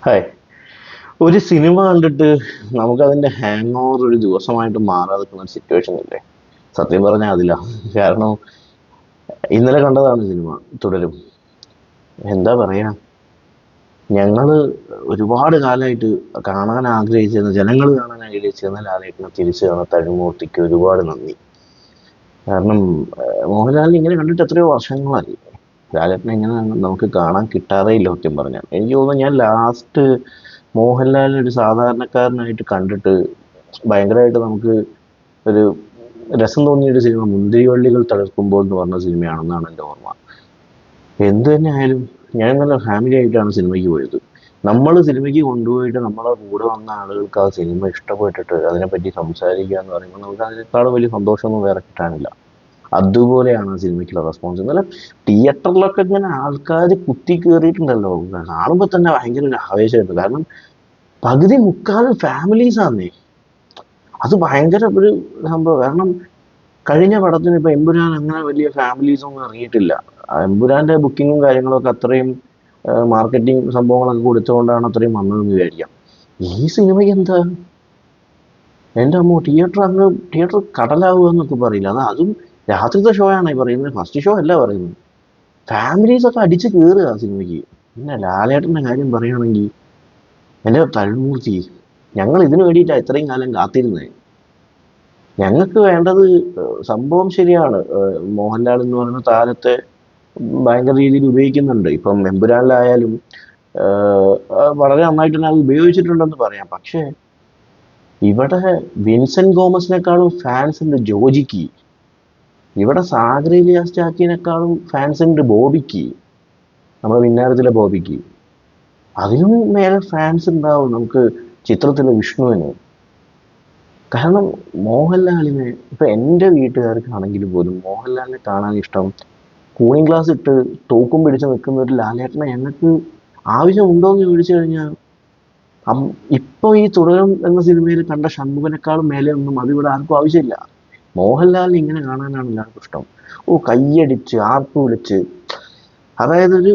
Hi. ഒരു cinema കണ്ടിട്ട് നമുക്കതിന്റെ hang over ഒരു ദിവസമായിട്ട് മാറാതെ നിൽക്കുന്ന സിറ്റുവേഷൻ ഇല്ലേ? സത്യം പറഞ്ഞാൽ അതിലാ. കാരണം ഇന്നലെ കണ്ടതാണ് സിനിമ തുടരും. എന്താ പറയാ, ഞങ്ങള് ഒരുപാട് കാലമായിട്ട് കാണാൻ ആഗ്രഹിച്ചിരുന്ന, ജനങ്ങൾ കാണാൻ ആഗ്രഹിച്ചിരുന്ന ലാലേട്ടനെ തിരിച്ചു കാണാൻ തരുമൂർത്തിക്ക് ഒരുപാട് നന്ദി. കാരണം മോഹൻലാലിനെ ഇങ്ങനെ കണ്ടിട്ട് എത്രയോ വർഷങ്ങളായി. ലാലേട്ടനെ ഇങ്ങനെ നമുക്ക് കാണാൻ കിട്ടാറേ ഇല്ല സത്യം പറഞ്ഞാൽ. എനിക്ക് തോന്നുന്നു ഞാൻ ലാസ്റ്റ് മോഹൻലാലിനെ ഒരു സാധാരണക്കാരനായിട്ട് കണ്ടിട്ട് ഭയങ്കരമായിട്ട് നമുക്ക് ഒരു രസം തോന്നിയൊരു സിനിമ മുന്തിരിവള്ളികൾ തളിർക്കുമ്പോൾ എന്ന് പറഞ്ഞ സിനിമയാണെന്നാണ് എൻ്റെ ഓർമ്മ. എന്ത് തന്നെ ആയാലും ഞാൻ നല്ല ഫാമിലി ആയിട്ടാണ് സിനിമയ്ക്ക് പോയത്. നമ്മൾ സിനിമയ്ക്ക് കൊണ്ടുപോയിട്ട് നമ്മളെ കൂടെ വന്ന ആളുകൾക്ക് ആ സിനിമ ഇഷ്ടപ്പെട്ടിട്ട് അതിനെപ്പറ്റി സംസാരിക്കുക എന്ന് പറയുമ്പോൾ നമുക്ക് അതിനേക്കാളും വലിയ സന്തോഷമൊന്നും വേറെ കിട്ടാനില്ല. അതുപോലെയാണ് ആ സിനിമയ്ക്കുള്ള റെസ്പോൺസ്. ഇന്നലെ തിയേറ്ററിലൊക്കെ ഇങ്ങനെ ആൾക്കാർ കുത്തി കയറിയിട്ടുണ്ടല്ലോ, കാണുമ്പോൾ തന്നെ ഭയങ്കര ഒരു ആവേശമായിരുന്നു. കാരണം പകുതി മുക്കാലും ഫാമിലീസ് ആന്നേ. അത് ഭയങ്കര ഒരു സംഭവം. കാരണം കഴിഞ്ഞ പടത്തിന് ഇപ്പൊ എമ്പുരാൻ അങ്ങനെ വലിയ ഫാമിലീസ് ഒന്നും ഇറങ്ങിയിട്ടില്ല. എമ്പുരാന്റെ ബുക്കിങ്ങും കാര്യങ്ങളൊക്കെ അത്രയും മാർക്കറ്റിംഗ് സംഭവങ്ങളൊക്കെ കൊടുത്തുകൊണ്ടാണ് അത്രയും വന്നതെന്ന് വിചാരിക്കാം. ഈ സിനിമയ്ക്ക് എന്താ, എൻ്റെ അമ്മോ, തിയേറ്റർ കടലാവുക എന്നൊക്കെ പറയില്ല. അതും രാത്രിത്തെ ഷോ ആണ് ഈ പറയുന്നത്, ഫസ്റ്റ് ഷോ അല്ല പറയുന്നത്. ഫാമിലീസ് ഒക്കെ അടിച്ച് കയറുക ആ സിനിമയ്ക്ക്. പിന്നെ ലാലേട്ടന്റെ കാര്യം പറയുകയാണെങ്കിൽ എൻ്റെ തരുൺമൂർത്തി, ഞങ്ങൾ ഇതിനു വേണ്ടിയിട്ടാണ് ഇത്രയും കാലം കാത്തിരുന്നത്. ഞങ്ങൾക്ക് വേണ്ടത് സംഭവം ശരിയാണ്. മോഹൻലാൽ എന്ന് പറയുന്ന താരത്തെ ഭയങ്കര രീതിയിൽ ഉപയോഗിക്കുന്നുണ്ട്. ഇപ്പം എമ്പുരാനിലായാലും വളരെ നന്നായിട്ട് തന്നെ അത് ഉപയോഗിച്ചിട്ടുണ്ടെന്ന് പറയാം. പക്ഷേ ഇവിടെ വിൻസെന്റ് ഗോമസിനെക്കാളും ഫാൻസ് ഉണ്ട് ജോജിക്ക്. ഇവിടെ സാഗരയിലെ സ്റ്റാക്കിനെക്കാളും ഫാൻസ് ഉണ്ട് ബോബിക്ക്, നമ്മുടെ വിന്നാരത്തിലെ ബോബിക്ക്. അതിനും മേലെ ഫാൻസ് ഉണ്ടാവും നമുക്ക് ചിത്രത്തിലെ വിഷ്ണുവിന്. കാരണം മോഹൻലാലിനെ ഇപ്പൊ എൻ്റെ വീട്ടുകാർക്കാണെങ്കിൽ പോലും മോഹൻലാലിനെ കാണാൻ ഇഷ്ടം കൂളിംഗ് ഗ്ലാസ് ഇട്ട് തോക്കും പിടിച്ച് നിൽക്കുന്ന ഒരു ലാലേട്ടനെ ഞങ്ങൾക്ക് ആവശ്യമുണ്ടോ എന്ന് ചോദിച്ചു കഴിഞ്ഞാൽ ഇപ്പൊ ഈ തുടരും എന്ന സിനിമയിൽ കണ്ട ഷൺമുഖനെക്കാളും മേലെ ഒന്നും അതിവിടെ ആർക്കും ആവശ്യമില്ല. മോഹൻലാലിനെ ഇങ്ങനെ കാണാനാണ് എല്ലാവർക്കും ഇഷ്ടം. ഓ, കയ്യടിച്ച് ആർപ്പ് വിളിച്ച്, അതായത് ഒരു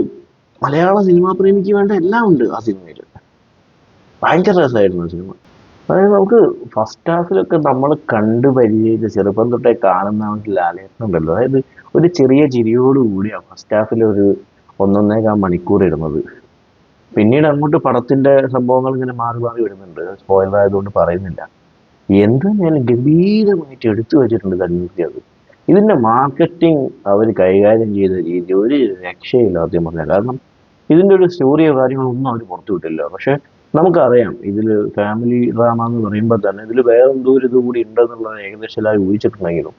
മലയാള സിനിമാ പ്രേമിക്ക് വേണ്ട എല്ലാം ഉണ്ട് ആ സിനിമയിൽ. ഭയങ്കര രസമായിരുന്നു ആ സിനിമ. അതായത് നമുക്ക് ഫസ്റ്റ് ഹാഫിലൊക്കെ നമ്മൾ കണ്ട് പരിചയിച്ച ചെറുപ്പം തൊട്ടേ കാണുന്ന ലാലേട്ടനുണ്ടല്ലോ, അതായത് ഒരു ചെറിയ ചിരിയോടുകൂടിയാണ് ഫസ്റ്റ് ഹാഫിൽ ഒരു ഒന്നൊന്നേകാൽ മണിക്കൂർ ഇടുന്നത്. പിന്നീട് അങ്ങോട്ട് പടത്തിന്റെ സംഭവങ്ങൾ ഇങ്ങനെ മാറി മാറി വരുന്നുണ്ട്. സ്പോയിലർ ആയതുകൊണ്ട് പറയുന്നില്ല. എന്തായാലും ഗംഭീരമായിട്ട് എടുത്തു വെച്ചിട്ടുണ്ട് തന്മൂർത്തി. അത് ഇതിന്റെ മാർക്കറ്റിംഗ് അവർ കൈകാര്യം ചെയ്ത രീതി ഒരു രക്ഷയില്ല സത്യം പറഞ്ഞാൽ. കാരണം ഇതിന്റെ ഒരു സ്റ്റോറിയോ കാര്യങ്ങളോ ഒന്നും അവർ പുറത്തു വിട്ടില്ല. പക്ഷെ നമുക്കറിയാം ഇതിൽ ഫാമിലി ഡ്രാമ എന്ന് പറയുമ്പോൾ തന്നെ ഇതിൽ വേറെ എന്തോ ഒരു ഇത് കൂടി ഉണ്ടെന്നുള്ളത് ഏകദേശം എല്ലാവരും ഊഹിച്ചിട്ടുണ്ടെങ്കിലും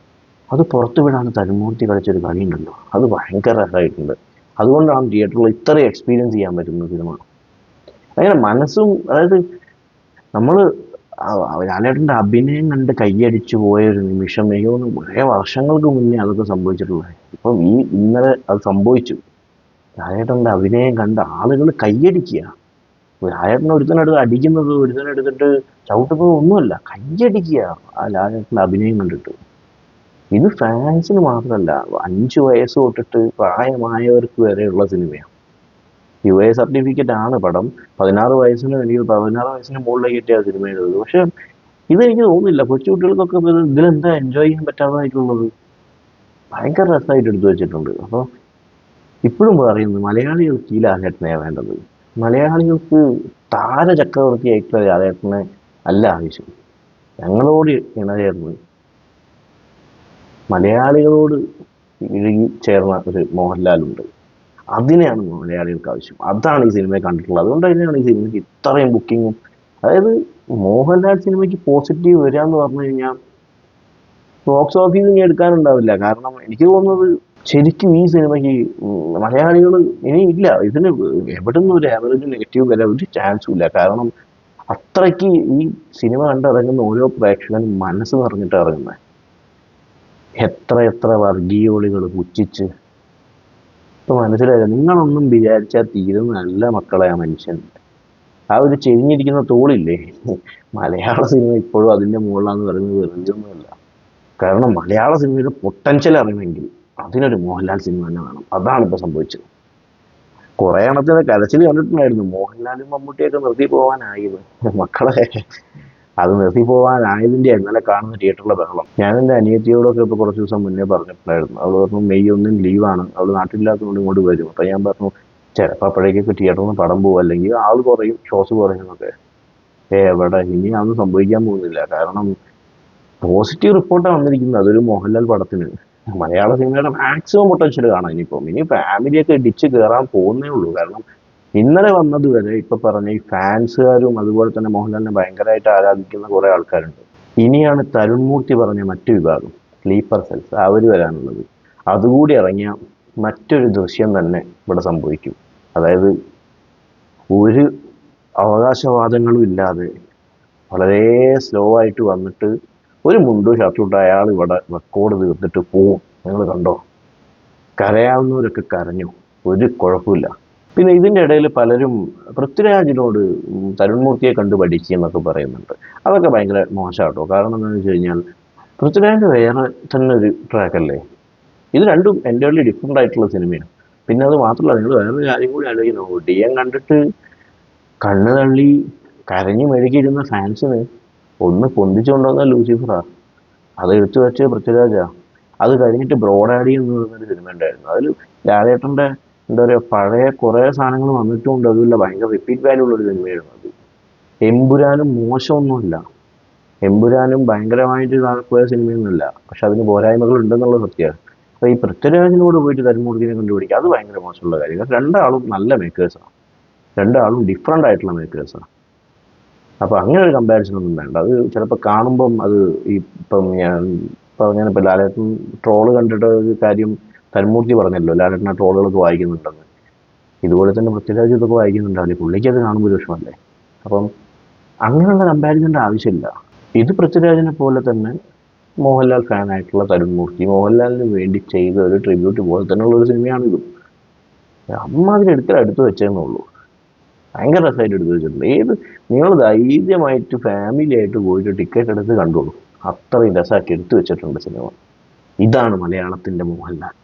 അത് പുറത്തു വിടാൻ തന്മൂർത്തി കളിച്ചൊരു കളിയുണ്ടല്ലോ, അത് ഭയങ്കര രസമായിട്ടുണ്ട്. അതുകൊണ്ടാണ് തിയേറ്ററിൽ ഇത്രയും എക്സ്പീരിയൻസ് ചെയ്യാൻ പറ്റുന്ന സിനിമ. അങ്ങനെ മനസ്സും, അതായത് നമ്മൾ ലാലേട്ടൻ്റെ അഭിനയം കണ്ട് കൈയടിച്ചു പോയ ഒരു നിമിഷം എനിക്ക് തോന്നുന്നു കുറേ വർഷങ്ങൾക്ക് മുന്നേ അതൊക്കെ സംഭവിച്ചിട്ടുള്ളത്. ഇപ്പം ഇന്നലെ അത് സംഭവിച്ചു. ലാലേട്ടൻ്റെ അഭിനയം കണ്ട് ആളുകൾ കൈയടിക്കുക. ലാലേട്ടനെ ഒരുത്തനെടുത്ത് അടിക്കുന്നത്, ഒരുത്തനെടുത്തിട്ട് ചവിട്ടുന്നത് ഒന്നുമല്ല, കൈയടിക്കുക ആ ലാലേട്ടൻ്റെ അഭിനയം കണ്ടിട്ട്. ഇത് ഫാൻസിന് മാത്രമല്ല, 5 വയസ്സ് തൊട്ടിട്ട് പ്രായമായവർക്ക് വരെയുള്ള സിനിമയാണ്. UA സർട്ടിഫിക്കറ്റ് ആണ് പടം. 16 വയസ്സിന് അല്ലെങ്കിൽ 16 വയസ്സിന് മുകളിലേക്ക് എത്തിയ സിനിമയുള്ളത്. പക്ഷെ ഇതെനിക്ക് തോന്നുന്നില്ല കൊച്ചു കുട്ടികൾക്കൊക്കെ ഇതിലെന്താ എൻജോയ് ചെയ്യാൻ പറ്റാതായിട്ടുള്ളത്. ഭയങ്കര രസമായിട്ട് എടുത്തു വെച്ചിട്ടുണ്ട്. അപ്പോൾ ഇപ്പോഴും പറയുന്നത് മലയാളികൾക്ക് ഈ ലാലേട്ടനെയാണ് വേണ്ടത്. മലയാളികൾക്ക് താരചക്രവർത്തിയായിട്ടുള്ള ലാലേട്ടനെ അല്ല ആവശ്യം. ഞങ്ങളോട് ഇണചേർന്ന് മലയാളികളോട് ഇഴുകി ചേർന്ന ഒരു മോഹൻലാലുണ്ട്. അതിനെയാണ് മലയാളികൾക്ക് ആവശ്യം. അതാണ് ഈ സിനിമയെ കണ്ടിട്ടുള്ളത്. അതുകൊണ്ട് തന്നെയാണ് ഈ സിനിമയ്ക്ക് ഇത്രയും ബുക്കിങ്ങും. അതായത് മോഹൻലാൽ സിനിമയ്ക്ക് പോസിറ്റീവ് വരിക എന്ന് പറഞ്ഞു കഴിഞ്ഞാൽ ബോക്സ് ഓഫീസിൽ ഇനി എടുക്കാനുണ്ടാവില്ല. കാരണം എനിക്ക് തോന്നുന്നത് ശരിക്കും ഈ സിനിമയ്ക്ക് മലയാളികൾ ഇനി ഇല്ല, ഇതിന് എവിടെ നിന്നും ഒരു ആവറേജ് നെഗറ്റീവ് വരാൻ ഒരു ചാൻസും ഇല്ല. കാരണം അത്രയ്ക്ക് ഈ സിനിമ കണ്ടിറങ്ങുന്ന ഓരോ പ്രേക്ഷകനും മനസ്സ് നിറഞ്ഞിട്ട് ഇറങ്ങുന്നത്. എത്ര എത്ര വർഗീയോളികൾ പുച്ഛിച്ച്, ഇപ്പൊ മനസ്സിലായില്ല. നിങ്ങളൊന്നും വിചാരിച്ചാൽ തീരുന്നതല്ല മക്കളെ ആ മനുഷ്യൻ. ആ ഒരു ചെരിഞ്ഞിരിക്കുന്ന തോളില്ലേ, മലയാള സിനിമ ഇപ്പോഴും അതിന്റെ മുകളിലാന്ന് പറയുന്നത് വെറുതെ ഒന്നുമല്ല. കാരണം മലയാള സിനിമയുടെ പൊട്ടൻഷ്യൽ അറിയണമെങ്കിൽ അതിനൊരു മോഹൻലാൽ സിനിമ തന്നെ വേണം. അതാണ് ഇപ്പൊ സംഭവിച്ചത്. കുറെ എണ്ണത്തിന് കരച്ചിൽ കണ്ടിട്ടുണ്ടായിരുന്നു. മോഹൻലാലും മമ്മൂട്ടിയൊക്കെ നിർത്തി പോകാനായിരുന്നു മക്കളെ. അത് നിർത്തി പോകാനായതിന്റെ ഇന്നലെ കാണുന്ന തിയേറ്ററിലെ ബഹളം. ഞാൻ എൻ്റെ അനിയത്തിയോടൊക്കെ ഇപ്പോൾ കുറച്ച് ദിവസം മുന്നേ പറഞ്ഞിട്ടുണ്ടായിരുന്നു. അവൾ പറഞ്ഞു മെയ് 1 ലീവാണ്, അവൾ നാട്ടിലില്ലാത്തതുകൊണ്ട് ഇങ്ങോട്ട് വരും. അപ്പം ഞാൻ പറഞ്ഞു ചിലപ്പോൾ അപ്പോഴേക്കൊക്കെ തിയേറ്ററിൽ നിന്ന് പടം പോകും, അല്ലെങ്കിൽ ആൾ കുറയും, ഷോസ് കുറയും എന്നൊക്കെ. എവിടെ, ഇനി അതൊന്നും സംഭവിക്കാൻ പോകുന്നില്ല. കാരണം പോസിറ്റീവ് റിപ്പോർട്ടാണ് വന്നിരിക്കുന്നത് അതൊരു മോഹൻലാൽ പടത്തിന്. മലയാള സിനിമയുടെ മാക്സിമം പൊട്ടൻഷ്യൽ കാണാം ഇനിയിപ്പം. ഇനി ഫാമിലിയൊക്കെ ഇടിച്ച് കയറാൻ പോകുന്നേ ഉള്ളൂ. കാരണം ഇന്നലെ വന്നത് വരെ ഇപ്പൊ പറഞ്ഞ ഈ ഫാൻസുകാരും അതുപോലെ തന്നെ മോഹൻലാലിനെ ഭയങ്കരമായിട്ട് ആരാധിക്കുന്ന കുറെ ആൾക്കാരുണ്ട്. ഇനിയാണ് തരുൺ മൂർത്തി പറഞ്ഞ മറ്റു വിഭാഗം, സ്ലീപ്പർ സെൽസ്, അവർ വരാനുള്ളത്. അതുകൂടി ഇറങ്ങിയ മറ്റൊരു ദൃശ്യം തന്നെ ഇവിടെ സംഭവിക്കും. അതായത് ഒരു അവകാശവാദങ്ങളും ഇല്ലാതെ വളരെ സ്ലോ ആയിട്ട് വന്നിട്ട് ഒരു മുണ്ടു ഷർട്ടും അയാൾ ഇവിടെ റെക്കോർഡ് തീർത്തിട്ട് പോവും. നിങ്ങൾ കണ്ടോ? കരയാവുന്നവരൊക്കെ കരഞ്ഞു, ഒരു കുഴപ്പമില്ല. പിന്നെ ഇതിൻ്റെ ഇടയിൽ പലരും പൃഥ്വിരാജിനോട് തരുൺ മൂർത്തിയെ കണ്ട് പഠിക്കുക എന്നൊക്കെ പറയുന്നുണ്ട്. അതൊക്കെ ഭയങ്കര മോശമാട്ടോ. കാരണം എന്താണെന്ന് വെച്ച് കഴിഞ്ഞാൽ പൃഥ്വിരാജ് വേറെ തന്നെ ഒരു ട്രാക്കല്ലേ. ഇത് രണ്ടും എൻ്റയർലി ഡിഫറെൻ്റ് ആയിട്ടുള്ള സിനിമയാണ്. പിന്നെ അത് മാത്രമല്ല, നിങ്ങൾ വേറൊരു കാര്യം കൂടി ആലോചിക്കണം. ഒടിയൻ കണ്ടിട്ട് കണ്ണ് തള്ളി കരഞ്ഞു മെഴുകിയിരുന്ന ഫാൻസിന് ഒന്ന് പൊന്തിച്ചു കൊണ്ടുവന്ന ലൂസിഫറാ. അത് എടുത്തു വെച്ച് പൃഥ്വിരാജാ. അത് കഴിഞ്ഞിട്ട് ബ്രോഡാഡി എന്ന് പറയുന്നൊരു സിനിമ ഉണ്ടായിരുന്നു. അതിൽ ലാലേട്ടൻ്റെ എന്താ പറയുക, പഴയ കുറേ സാധനങ്ങൾ വന്നിട്ടുമുണ്ട്. അതുമില്ല, ഭയങ്കര റിപ്പീറ്റ് വാല്യൂ ഉള്ളൊരു സിനിമയായിരുന്നു അത്. എമ്പുരാനും മോശമൊന്നുമില്ല. എമ്പുരാനും ഭയങ്കരമായിട്ട് പോയ സിനിമയൊന്നുമില്ല. പക്ഷെ അതിന് പോരായ്മകൾ ഉണ്ടെന്നുള്ളത് സത്യമാണ്. അപ്പോൾ ഈ പൃഥ്വിരാജിനോട് പോയിട്ട് തരുമൂർത്തിനെ കണ്ടുപിടിക്കുക, അത് ഭയങ്കര മോശമുള്ള കാര്യം. കാരണം രണ്ടാളും നല്ല മേക്കേഴ്സാണ്, രണ്ടാളും ഡിഫറെൻ്റ് ആയിട്ടുള്ള മേക്കേഴ്സാണ്. അപ്പോൾ അങ്ങനെ ഒരു കമ്പാരിസൺ ഒന്നും വേണ്ട. അത് ചിലപ്പോൾ കാണുമ്പം അത് ഈ ഇപ്പം ഞാനിപ്പോൾ ലാലേട്ടൻ ട്രോള് കണ്ടിട്ട് ഒരു കാര്യം തരുമൂർത്തി പറഞ്ഞല്ലോ, ലാലേട്ടനെ ട്രോളുകളൊക്കെ വായിക്കുന്നുണ്ടെന്ന്. ഇതുപോലെ തന്നെ പൃഥ്വിരാജ് ഇതൊക്കെ വായിക്കുന്നുണ്ടാവില്ലേ, പുള്ളിക്ക് അത് കാണുമ്പോൾ ഒരു വിഷമല്ലേ. അപ്പം അങ്ങനെയുള്ള കമ്പാരിസൻ്റെ ആവശ്യമില്ല. ഇത് പൃഥ്വിരാജിനെ പോലെ തന്നെ മോഹൻലാൽ ഫാനായിട്ടുള്ള തരുൺ മൂർത്തി മോഹൻലാലിന് വേണ്ടി ചെയ്ത ഒരു ട്രിബ്യൂട്ട് പോലെ തന്നെയുള്ള ഒരു സിനിമയാണിത്. അമ്മാതിരി എടുത്തു വെച്ചേന്നേ ഉള്ളൂ. ഭയങ്കര രസമായിട്ട് എടുത്തു വെച്ചിട്ടുണ്ട്. നിങ്ങൾ ധൈര്യമായിട്ട് ഫാമിലി ആയിട്ട് പോയിട്ട് ടിക്കറ്റ് എടുത്ത് കണ്ടോളൂ. അത്രയും രസമാക്കി എടുത്തു വെച്ചിട്ടുണ്ട് സിനിമ. ഇതാണ് മലയാളത്തിൻ്റെ മോഹൻലാൽ.